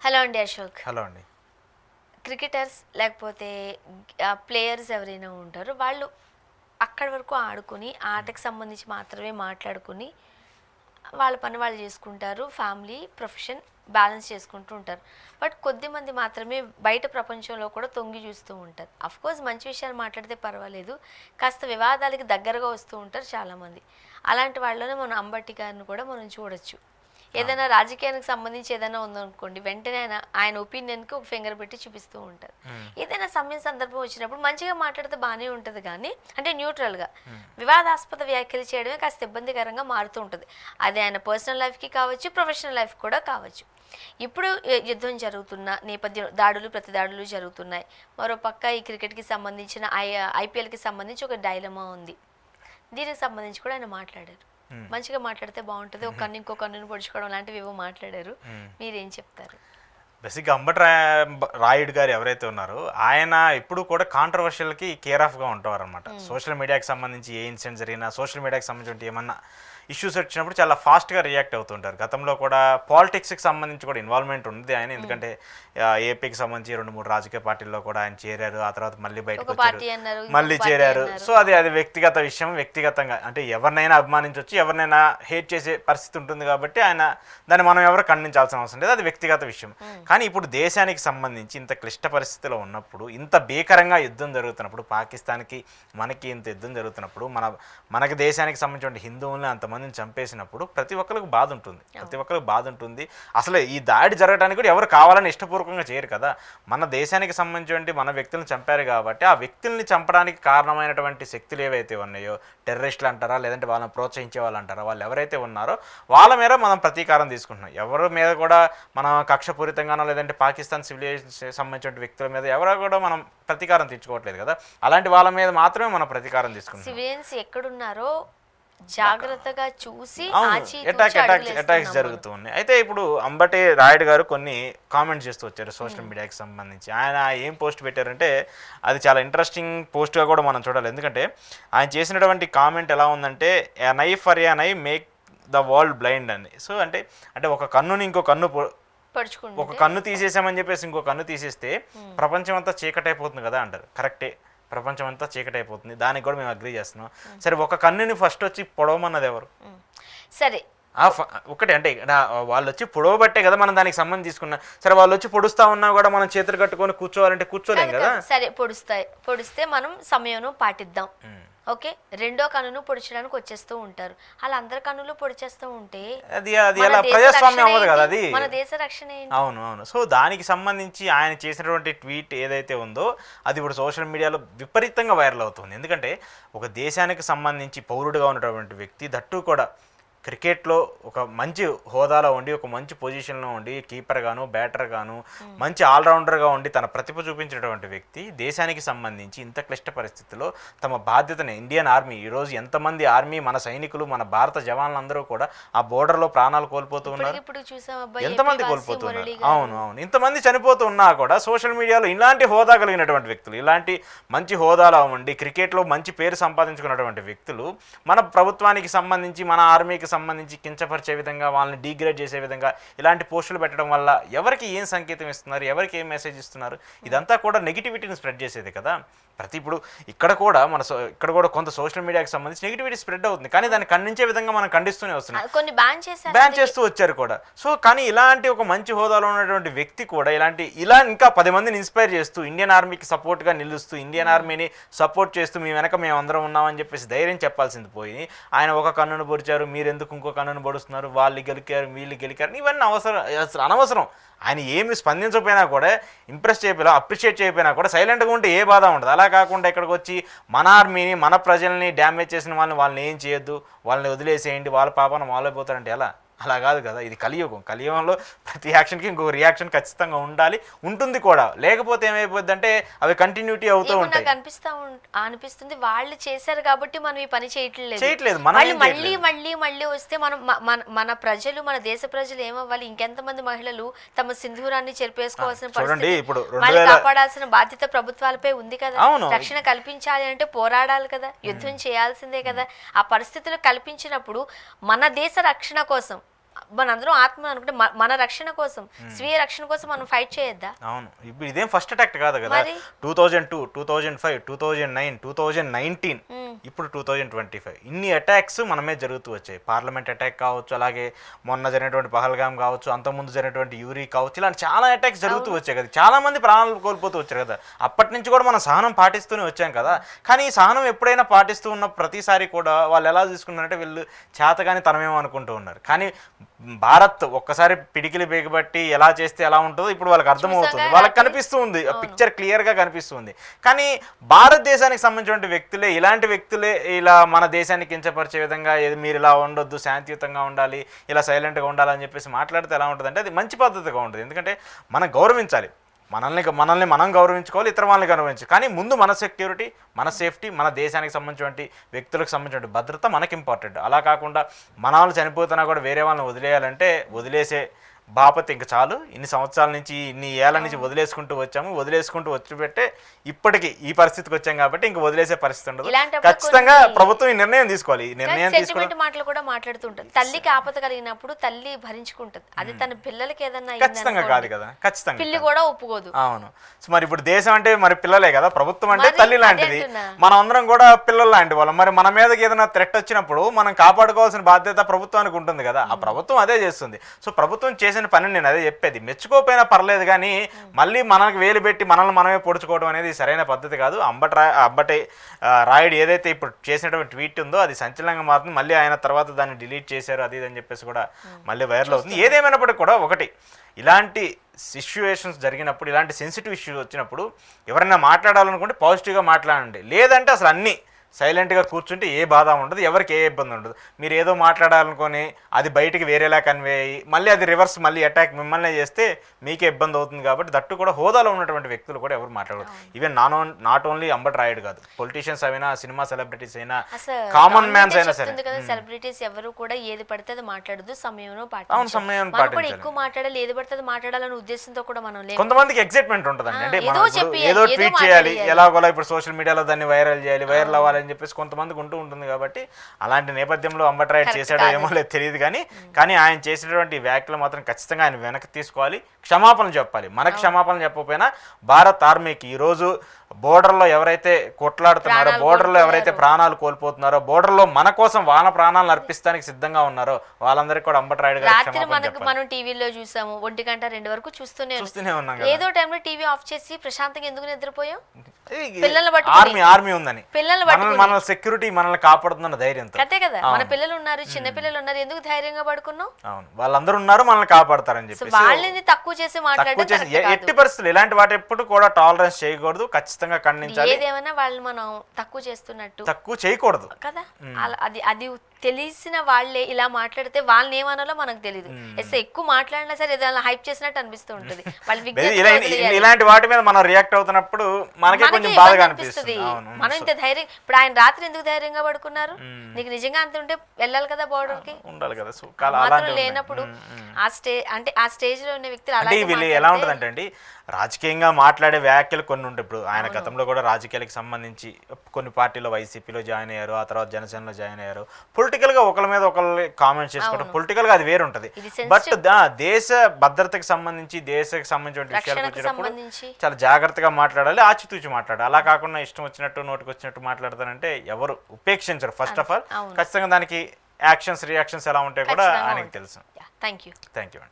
Hello అండి Ashok. Hello అండి. Cricketers లేకపోతే ప్లేయర్స్ ఎవరైనా ఉంటారు, వాళ్ళు అక్కడి వరకు ఆడుకుని ఆటకు సంబంధించి మాత్రమే మాట్లాడుకుని వాళ్ళ పని వాళ్ళు చేసుకుంటారు, ఫ్యామిలీ ప్రొఫెషన్ బ్యాలెన్స్ చేసుకుంటూ ఉంటారు. బట్ కొద్దిమంది మాత్రమే బయట ప్రపంచంలో కూడా తొంగి చూస్తూ ఉంటారు. అఫ్కోర్స్ మంచి విషయాలు మాట్లాడితే పర్వాలేదు, కాస్త వివాదాలకి దగ్గరగా వస్తూ ఉంటారు చాలామంది. అలాంటి వాళ్ళలోనే మనం అంబట్టి గారిని కూడా మనం చూడొచ్చు. ఏదైనా రాజకీయానికి సంబంధించి ఏదైనా ఉందనుకోండి, వెంటనే ఆయన ఒపీనియన్కి ఒక ఫింగర్ పెట్టి చూపిస్తూ ఉంటారు. ఏదైనా సమయం సందర్భం వచ్చినప్పుడు మంచిగా మాట్లాడితే బాగానే ఉంటుంది, కానీ అంటే న్యూట్రల్గా. వివాదాస్పద వ్యాఖ్యలు చేయడమే కాస్త ఇబ్బందికరంగా మారుతూ ఉంటుంది. అది ఆయన పర్సనల్ లైఫ్కి కావచ్చు, ప్రొఫెషనల్ లైఫ్ కూడా కావచ్చు. ఇప్పుడు యుద్ధం జరుగుతున్న నేపథ్యం, దాడులు ప్రతి దాడులు జరుగుతున్నాయి. మరో పక్క ఈ క్రికెట్కి సంబంధించిన ఐపీఎల్కి సంబంధించి ఒక డైలమా ఉంది. దీనికి సంబంధించి కూడా ఆయన మాట్లాడారు. మంచిగా మాట్లాడితే బాగుంటుంది, ఒక కన్ను ఇంకో కన్నును పొడుచుకోవడం లాంటివి ఏవో మాట్లాడారు. మీరేం చెప్తారు? బేసిక్గా అంబటి రాయుడు గారు ఎవరైతే ఉన్నారో ఆయన ఎప్పుడు కూడా కాంట్రవర్షియల్కి కేర్ ఆఫ్గా ఉంటారు అనమాట. సోషల్ మీడియాకి సంబంధించి ఏ ఇన్సిడెంట్ జరిగినా, సోషల్ మీడియాకి సంబంధించి ఏమన్నా ఇష్యూస్ వచ్చినప్పుడు చాలా ఫాస్ట్గా రియాక్ట్ అవుతుంటారు. గతంలో కూడా పాలిటిక్స్కి సంబంధించి కూడా ఇన్వాల్వ్మెంట్ ఉంది ఆయన, ఎందుకంటే ఏపీకి సంబంధించి 2-3 రాజకీయ పార్టీల్లో కూడా ఆయన చేరారు. ఆ తర్వాత మళ్ళీ బయటకు వచ్చారు, మళ్ళీ చేరారు. సో అది వ్యక్తిగత విషయం. వ్యక్తిగతంగా అంటే ఎవరినైనా అభిమానించవచ్చు, ఎవరినైనా హేట్ చేసే పరిస్థితి ఉంటుంది కాబట్టి ఆయన దాన్ని మనం ఎవరు ఖండించాల్సిన అవసరం లేదు, అది వ్యక్తిగత విషయం. కానీ ఇప్పుడు దేశానికి సంబంధించి ఇంత క్లిష్ట పరిస్థితిలో ఉన్నప్పుడు, ఇంత భీకరంగా యుద్ధం జరుగుతున్నప్పుడు, పాకిస్తాన్కి మనకి ఇంత యుద్ధం జరుగుతున్నప్పుడు, మనకి దేశానికి సంబంధించిన హిందువుల్ని అంతమందిని చంపేసినప్పుడు ప్రతి ఒక్కరికి బాధ ఉంటుంది. అసలు ఈ దాడి జరగడానికి కూడా ఎవరు కావాలని ఇష్టపూర్వకంగా చేయరు కదా. మన దేశానికి సంబంధించి మన వ్యక్తులను చంపారు కాబట్టి ఆ వ్యక్తుల్ని చంపడానికి కారణమైనటువంటి శక్తులు ఏవైతే ఉన్నాయో, టెర్రరిస్టులు అంటారా, లేదంటే వాళ్ళని ప్రోత్సహించే వాళ్ళు అంటారా, వాళ్ళు ఎవరైతే ఉన్నారో వాళ్ళ మీద మనం ప్రతీకారం తీసుకుంటున్నాం. ఎవరి మీద కూడా మనం కక్షపూరితంగానో లేదంటే పాకిస్తాన్ సివిలియన్స్ సంబంధించిన వ్యక్తుల మీద ఎవరో కూడా మనం ప్రతీకారం తీర్చుకోవట్లేదు కదా. అలాంటి వాళ్ళ మీద మాత్రమే మనం ప్రతీకారం తీసుకుంటాం. సివిలియన్స్ ఎక్కడున్నారో జాగ్రత్తగా చూసి అటాక్స్ జరుగుతూ ఉన్నాయి. అయితే ఇప్పుడు అంబటి రాయుడు గారు కొన్ని కామెంట్స్ చేస్తూ వచ్చారు సోషల్ మీడియాకి సంబంధించి. ఆయన ఏం పోస్ట్ పెట్టారంటే అది చాలా ఇంట్రెస్టింగ్ పోస్ట్గా కూడా మనం చూడాలి. ఎందుకంటే ఆయన చేసినటువంటి కామెంట్ ఎలా ఉందంటే, ఏ నై ఫర్ ఏ నై మేక్ ద వరల్డ్ బ్లైండ్ అని. సో అంటే ఒక కన్నుని ఇంకో కన్ను, ఒక కన్ను తీసేసామని చెప్పేసి ఇంకో కన్ను తీసేస్తే ప్రపంచం అంతా చీకటైపోతుంది కదా అంటారు. కరెక్టే, ప్రపంచం అంతా చీకటైపోతుంది, దానికి కూడా మేము అగ్రీ చేస్తున్నాం. సరే, ఒక కన్నుని ఫస్ట్ వచ్చి పొడవమన్నది ఎవరు? సరే ఒకటి అంటే వాళ్ళు వచ్చి పొడవబట్టే కదా మనం దానికి సంబంధం తీసుకున్నాం. సరే, వాళ్ళు వచ్చి పొడుస్తా ఉన్నా కూడా మనం చేతులు కట్టుకొని కూర్చోవాలంటే కూర్చోలేం కదా. సరే, పొడిస్తే మనం సమయం పాటిద్దాం, ఓకే. రెండో కన్నును పొడిచడానికి వచ్చేస్తూ ఉంటారు. అలా అందరి కన్నులు పొడిచేస్తూ ఉంటే అది ఎలా ప్రజాస్వామ్యం అవ్వదు కదా, అది మన దేశ రక్షణ ఏంటి? అవును. సో దానికి సంబంధించి ఆయన చేసినటువంటి ట్వీట్ ఏదైతే ఉందో అది ఇప్పుడు సోషల్ మీడియాలో విపరీతంగా వైరల్ అవుతుంది. ఎందుకంటే ఒక దేశానికి సంబంధించి పౌరుడిగా ఉన్నటువంటి వ్యక్తి, దట్టు కూడా క్రికెట్లో ఒక మంచి హోదాలో ఉండి, ఒక మంచి పొజిషన్లో ఉండి, కీపర్ గాను, బ్యాటర్ గాను, మంచి ఆల్రౌండర్గా ఉండి తన ప్రతిభ చూపించినటువంటి వ్యక్తి దేశానికి సంబంధించి ఇంత క్లిష్ట పరిస్థితుల్లో తమ బాధ్యతని, ఇండియన్ ఆర్మీ ఈరోజు ఎంతమంది ఆర్మీ, మన సైనికులు, మన భారత జవాన్లందరూ కూడా ఆ బోర్డర్లో ప్రాణాలు కోల్పోతూ ఉన్నారు. ఎంతమంది కోల్పోతున్నారు? అవును. ఇంతమంది చనిపోతూ ఉన్నా కూడా సోషల్ మీడియాలో ఇలాంటి హోదా కలిగినటువంటి వ్యక్తులు, ఇలాంటి మంచి హోదాలో ఉండి క్రికెట్లో మంచి పేరు సంపాదించుకున్నటువంటి వ్యక్తులు మన ప్రభుత్వానికి సంబంధించి, మన ఆర్మీకి సంబంధించి కించపరిచే విధంగా, వాళ్ళని డీగ్రేడ్ చేసే విధంగా ఇలాంటి పోస్టులు పెట్టడం వల్ల ఎవరికి ఏం సంకేతం ఇస్తున్నారు, ఎవరికి ఏం మెసేజ్ ఇస్తున్నారు? ఇదంతా కూడా నెగిటివిటీని స్ప్రెడ్ చేసేది కదా. ఇప్పుడు ఇక్కడ కూడా కొంత సోషల్ మీడియాకి సంబంధించి నెగిటివిటీ స్ప్రెడ్ అవుతుంది, కానీ దాన్ని ఖండించే విధంగా మనం ఖండిస్తూనే వస్తున్నాం. కొన్ని బ్యాన్ చేస్తూ వచ్చారు కూడా. సో కానీ ఇలాంటి ఒక మంచి హోదాలో ఉన్నటువంటి వ్యక్తి కూడా ఇలా ఇంకా 10 మందిని ఇన్స్పైర్ చేస్తూ, ఇండియన్ ఆర్మీకి సపోర్ట్గా నిలుస్తూ, ఇండియన్ ఆర్మీని సపోర్ట్ చేస్తూ, మీ వెనక మేము అందరం ఉన్నామని చెప్పేసి ధైర్యం చెప్పాల్సింది పోయి, ఆయన ఒక కన్నును పొడిచారు, మీరు ఎందుకు ఇంకో కన్నును పొడుస్తున్నారు, వాళ్ళు గెలికారు, వీళ్ళు గెలికారు, ఇవన్నీ అనవసరం. ఆయన ఏమి స్పందించకపోయినా కూడా, ఇంప్రెస్ చేయకపోయినా, అప్రిషియేట్ చేయకపోయినా కూడా సైలెంట్గా ఉంటే ఏ బాధ ఉండదు. అలా కాకుండా ఇక్కడికి వచ్చి మన ఆర్మీని, మన ప్రజల్ని డ్యామేజ్ చేసిన వాళ్ళని ఏం చేయొద్దు, వాళ్ళని వదిలేసేయండి, వాళ్ళ పాపన వాళ్ళే పోతారంటే ఎలా? అలా కాదు కదా. ఇది కలియుగంలో ప్రతి యాక్షన్కి ఇంకొక రియాక్షన్ ఖచ్చితంగా ఉంటుంది కూడా. లేకపోతే ఏమైపోద్ది అంటే అవి కంటిన్యూటీ అవుతూ ఉంటాయి. అనిపిస్తుంది వాళ్ళు చేశారు కాబట్టి మనం ఈ పని చేయట్లేదు. మళ్ళీ వస్తే మనం మన ప్రజలు, మన దేశ ప్రజలు ఏమవ్వాలి? ఇంకెంతమంది మహిళలు తమ సింధూరాన్ని చెరిపేసుకోవాల్సిన పరిస్థితి, ఇప్పుడు కాపాడాల్సిన బాధ్యత ప్రభుత్వాలపై ఉంది కదా. రక్షణ కల్పించాలి అంటే పోరాడాలి కదా, యుద్ధం చేయాల్సిందే కదా. ఆ పరిస్థితులు కల్పించినప్పుడు మన దేశ రక్షణ కోసం మనందరం ఆత్మ అనుకుంటే మన రక్షణ కోసం, స్వీయ రక్షణ కోసం మనం ఫైట్ చేయొద్దా? అవును, ఇప్పుడు ఇదేం ఫస్ట్ అటాక్ కాదు కదా. మరి 2002, 2005, 2009, 2019, ఇప్పుడు 2025 ఇన్ని అటాక్స్ మనమే జరుగుతూ వచ్చాయి. పార్లమెంట్ అటాక్ కావచ్చు, అలాగే మొన్న జరిగినటువంటి పహల్గామ్ కావచ్చు, అంతకుముందు జరిగినటువంటి యూరీ కావచ్చు, ఇలాంటి చాలా అటాక్స్ జరుగుతూ వచ్చాయి కదా. చాలా మంది ప్రాణాలు కోల్పోతూ వచ్చారు కదా. అప్పటి నుంచి కూడా మనం సహనం పాటిస్తూనే వచ్చాం కదా. కానీ ఈ సహనం ఎప్పుడైనా పాటిస్తూ ఉన్న ప్రతిసారి కూడా వాళ్ళు ఎలా తీసుకున్నారంటే వీళ్ళు చేతగాని తనమేమో అనుకుంటూ ఉన్నారు. కానీ భారత్ ఒక్కసారి పిడికిలి బిగబట్టి ఎలా చేస్తే ఎలా ఉంటుందో ఇప్పుడు వాళ్ళకి అర్థమవుతుంది, వాళ్ళకి కనిపిస్తూ ఉంది, పిక్చర్ క్లియర్గా కనిపిస్తుంది. కానీ భారతదేశానికి సంబంధించిన వ్యక్తులే, ఇలాంటి వ్యక్తులే ఇలా మన దేశాన్ని కించపరిచే విధంగా మీరు ఇలా ఉండొద్దు, శాంతియుతంగా ఉండాలి, ఇలా సైలెంట్గా ఉండాలని చెప్పేసి మాట్లాడితే ఎలా ఉంటుంది అంటే అది మంచి పద్ధతిగా ఉంటుంది. ఎందుకంటే మనం గౌరవించాలి, మనల్ని మనం గౌరవించుకోవాలి, ఇతర వాళ్ళని గౌరవించాలి. కానీ ముందు మన సెక్యూరిటీ, మన సేఫ్టీ, మన దేశానికి సంబంధించిన వ్యక్తులకు సంబంధించిన భద్రత మనకి ఇంపార్టెంట్. అలా కాకుండా మన వాళ్ళు చనిపోతున్నా కూడా వేరే వాళ్ళని వదిలేయాలంటే వదిలేసే బాపత్ ఇంక చాలు. ఇన్ని సంవత్సరాల నుంచి, ఇన్ని ఏళ్ళ నుంచి వదిలేసుకుంటూ వచ్చి పెట్టే ఇప్పటికి ఈ పరిస్థితికి వచ్చాం కాబట్టి ఇంక వదిలేసే పరిస్థితి ఉండదు. ఖచ్చితంగా ప్రభుత్వం ఈ నిర్ణయం తీసుకోవాలి. ఈ నిర్ణయం తీసుకుని మాటలు కూడా మాట్లాడుతుంటుంది. తల్లికి ఆపద కలిగినప్పుడు తల్లి భరించుకుంటుంది, అది తన పిల్లలకి ఏదన్నా ఖచ్చితంగా కాదు కదా, ఖచ్చితంగా పిల్లి కూడా ఒప్పుకోదు. అవును, మరి ఇప్పుడు దేశం అంటే మరి పిల్లలే కదా, ప్రభుత్వం అంటే తల్లి లాంటిది, మనం అందరం కూడా పిల్లలు లాంటి వాళ్ళం. మరి మన మీదకి ఏదైనా థ్రెట్ వచ్చినప్పుడు మనం కాపాడుకోవాల్సిన బాధ్యత ప్రభుత్వానికి ఉంటుంది కదా. ఆ ప్రభుత్వం అదే చేస్తుంది. సో ప్రభుత్వం చేసిన పని నేను అదే చెప్పేది, మెచ్చుకోపోయినా పర్లేదు కానీ మళ్ళీ మనకు వేలు పెట్టి మనల్ని మనమే పొడుచుకోవడం అనేది సరైన పద్ధతి కాదు. అంబటి రాయుడు ఏదైతే ఇప్పుడు చేసినటువంటి ట్వీట్ ఉందో అది సంచలనంగా మారుతుంది. మళ్ళీ ఆయన తర్వాత దాన్ని డిలీట్ చేశారు, అది అని చెప్పేసి కూడా మళ్ళీ వైరల్ అవుతుంది. ఏదేమైనప్పటికీ కూడా ఒకటి, ఇలాంటి సిచ్యువేషన్స్ జరిగినప్పుడు, ఇలాంటి సెన్సిటివ్ ఇష్యూస్ వచ్చినప్పుడు ఎవరైనా మాట్లాడాలనుకుంటే పాజిటివ్గా మాట్లాడండి, లేదంటే అసలు అన్నీ సైలెంట్గా కూర్చుంటే ఏ బాధ ఉండదు, ఎవరికి ఏ ఇబ్బంది ఉండదు. మీరు ఏదో మాట్లాడాలనుకొని అది బయటికి వేరేలా కన్వే అయ్యి మళ్ళీ అది రివర్స్ మళ్ళీ అటాక్ మిమ్మల్ని చేస్తే మీకే ఇబ్బంది అవుతుంది. కాబట్టి దట్టు కూడా హోదాలో ఉన్నటువంటి వ్యక్తులు కూడా ఎవరు మాట్లాడరు. Even not only Ambati Rayudu కాదు, పొలిటీషియన్స్ అయినా, సినిమా సెలబ్రిటీస్ అయినా, కామన్ మ్యాన్స్ అయినా సరే, సెలబ్రిటీస్ ఎవరు కూడా ఏది పడితే అది మాట్లాడదు, సమయంలో సమయం ఎక్కువ మాట్లాడాలి, ఏది పడితే అది మాట్లాడాలనే ఉద్దేశంతో కూడా మనం కొంతమందికి ఎగ్జైట్మెంట్ ఉంటుందండి. అంటే ఏదో ట్వీట్ చేయాలి, ఎలాగోలా ఇప్పుడు సోషల్ మీడియాలో దాన్ని వైరల్ చేయాలి, వైరల్ అవ్వాలి అని చెప్పేసి కొంతమందికి ఉంటూ ఉంటుంది. కాబట్టి అలాంటి నేపథ్యంలో అంబటి రాయుడు చేశాడో ఏమో లేదు తెలియదు, కానీ ఆయన చేసినటువంటి వ్యాఖ్యలు మాత్రం ఖచ్చితంగా ఆయన వెనక్కి తీసుకోవాలి, క్షమాపణలు చెప్పాలి. మనకు క్షమాపణలు చెప్పకపోయినా భారత్ ఆర్మీకి ఈరోజు బోర్డర్లో ఎవరైతే కొట్లాడుతున్నారో, బోర్డర్లో ఎవరైతే ప్రాణాలు కోల్పోతున్నారో, బోర్డర్లో మన కోసం వాళ్ళ ప్రాణాలను అర్పిస్తానికి సిద్ధంగా ఉన్నారో వాళ్ళందరికీ కూడా అంబటి రాయుడు గారు మనం టీవీలో చూసాము, 1-2 వరకు చూస్తూనే ఉన్నాం. ఏదో టైంలో టీవీ ఆఫ్ చేసి ప్రశాంతంగా ఎందుకు నిద్రపోయాం? ఆర్మీ ఉందని, మన సెక్యూరిటీ మనల్ని కాపాడుతున్న ధైర్యంతో. అంతే కదా, మన పిల్లలు ఉన్నారు, చిన్న పిల్లలు ఉన్నారు, ఎందుకు ధైర్యంగా పడుకున్నాం? అవును, వాళ్ళందరూ ఉన్నారు, మనల్ని కాపాడతారని చెప్పి వాళ్ళని తక్కువ చేసి మాట్లాడడం ఎట్టి పరిస్థితులు ఇలాంటి వాటి ఎప్పుడు కూడా టాలరెన్స్ చేయకూడదు, ఖచ్చితంగా ఖండించాలి. ఏదేమైనా వాళ్ళని మనం తక్కువ చేస్తున్నట్టు, తక్కువ చేయకూడదు కదా. అది తెలిసిన వాళ్ళే ఇలా మాట్లాడితే వాళ్ళని ఏమనాలో మనకు తెలియదు. ఎక్కువ మాట్లాడినా సరే ఏదైనా హైప్ చేసినట్టు అనిపిస్తూ ఉంటుంది. ఇలాంటి వాటి మీద మనం రియాక్ట్ అవుతున్నప్పుడు మనకే కొంచెం బాధగా అనిపిస్తుంది. మనం ఇంత ధైర్యం, ఇప్పుడు ఆయన రాత్రి ఎందుకు ధైర్యంగా పడుకున్నారు? నీకు నిజంగా అంత ఉంటే వెళ్ళాలి కదా బోర్డర్ కి, ఉండాలి కదా. మాత్రం లేనప్పుడు ఆ స్టేజ్ లో ఉన్న వ్యక్తులు అలా ఎలా ఉంటదంటే అండి, రాజకీయంగా మాట్లాడే వ్యాఖ్యలు కొన్ని ఉంటాయి. ఇప్పుడు ఆయన గతంలో కూడా రాజకీయాలకు సంబంధించి కొన్ని పార్టీలో వైసీపీలో జాయిన్ అయ్యారు, ఆ తర్వాత జనసేనలో జాయిన్ అయ్యారు. పొలిటికల్ గా ఒకరి మీద ఒకరు కామెంట్స్ చేసుకోవడం, పొలిటికల్ గా అది వేరు ఉంటది. బట్ దేశ భద్రతకు సంబంధించి, దేశానికి సంబంధించిన విషయాలకు వచ్చేటప్పుడు చాలా జాగ్రత్తగా మాట్లాడాలి, ఆచితూచి మాట్లాడాలి. అలా కాకుండా ఇష్టం వచ్చినట్టు నోటికి వచ్చినట్టు మాట్లాడతానంటే ఎవరు ఉపేక్షించరు. ఫస్ట్ ఆఫ్ ఆల్ ఖచ్చితంగా దానికి యాక్షన్స్, రియాక్షన్స్ ఎలా ఉంటాయో కూడా ఆయనకి తెలుసు. థ్యాంక్ యూ అండి.